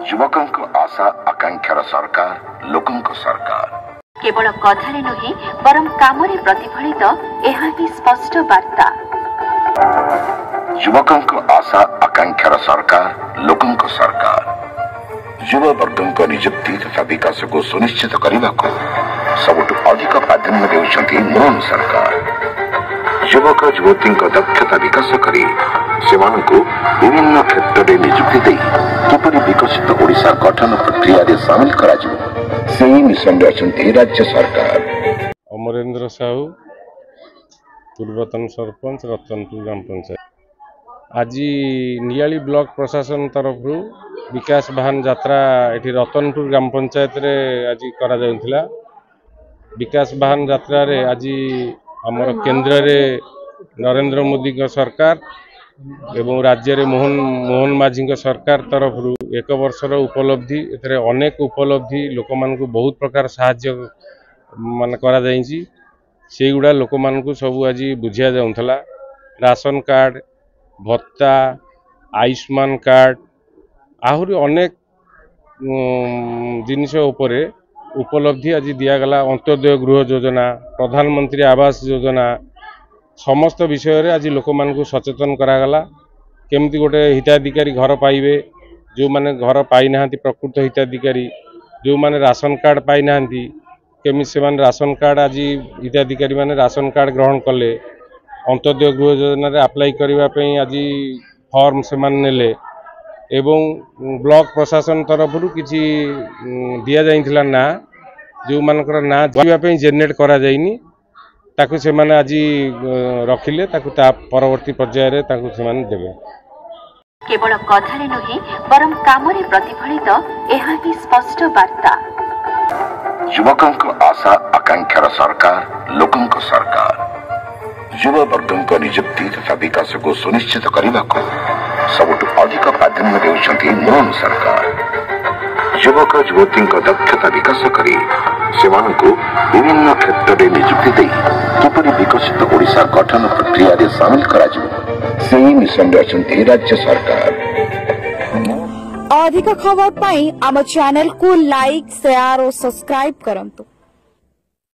युवकों आशा आकांक्षार सरकार लोकों सरकार केवल कथारे नुहे बरम कामरे प्रतिफलित एहा ही स्पष्ट वार्ता। युवकों आशा आकांक्षार सरकार लोकों सरकार युवा वर्गों निजुक्ति तथा विकास को सुनिश्चित करने को सबुठ अधिक प्राधान्य देउछंती मोहन सरकार। युवक युवती दक्षता विकास करी सेमानंकु विभिन्न क्षेत्र में निजुक्ति दे किपरि विकसित ओडिशा गठन प्रक्रिया रे शामिल करा जिवो सेही मिशन रे अछंती राज्य सरकार। अमरेंद्र साहू पूर्वतन सरपंच रतनपुर ग्राम पंचायत आज नियाली ब्लॉक प्रशासन तरफ विकास वाहन यात्रा एठी रतनपुर ग्राम पंचायत रे आज करा जाउथिला। विकास वाहन यात्रा रे आज हमर केंद्र रे नरेंद्र मोदी का सरकार एवं राज्य रे मोहन माझी का सरकार तरफ एक वर्षर उपलब्धि एथरे अनेक उपलब्धि लोक मान को बहुत प्रकार साहाय्य मान करा जाइछि। सेगुड़ा लोक मान को सब आज बुझिया जाउथला। राशन कार्ड भत्ता आयुष्मान कार्ड आहुरी अनेक जिनिस उपरे उपलब्धि आज दियागला। अंत्योदय गृह योजना प्रधानमंत्री आवास योजना समस्त विषय रे आज लोक मान को सचेतन करागला। केमती गोटे हिताधिकारी घर पाइबे जो माने घर पाई नाहंती प्रकृत हिताधिकारी जो माने राशन कार्ड पाई नाहंती केमी से माने राशन कार्ड आज हिताधिकारी माने राशन कार्ड ग्रहण कले अंत्योदय गृह योजना रे अप्लाई करबा पई आज फॉर्म से माने नेले एवं ब्लॉक प्रशासन तरफ किछि दिया जाइथिला ना जो मानकर ना जोइबा पई जनरेट करा जाइनी ताकु से माने आज रखिले ताकु ता परवर्ती पर्याय रे ताकु से माने देबे। केवल कथारे नुहे बरम कामरे प्रतिफलित एहा ही स्पष्ट वार्ता। युवकों आशा आकांक्षार सरकार लोकों सरकार युवा वर्गों निजुक्ति तथा विकास को सुनिश्चित करने को सबुठ अधिक प्राधान्य देउछंती मोहन सरकार। युवक युवती दक्षता विकास करी सेमानंकु विभिन्न क्षेत्र में निजुक्ति दे किपरि विकसित ओडिशा गठन प्रक्रिया रे शामिल करा जिवो सेही मिशन रे अछंती राज्य सरकार। अधिक खबर पाई आम चैनल को लाइक शेयर और सब्सक्राइब करंतु।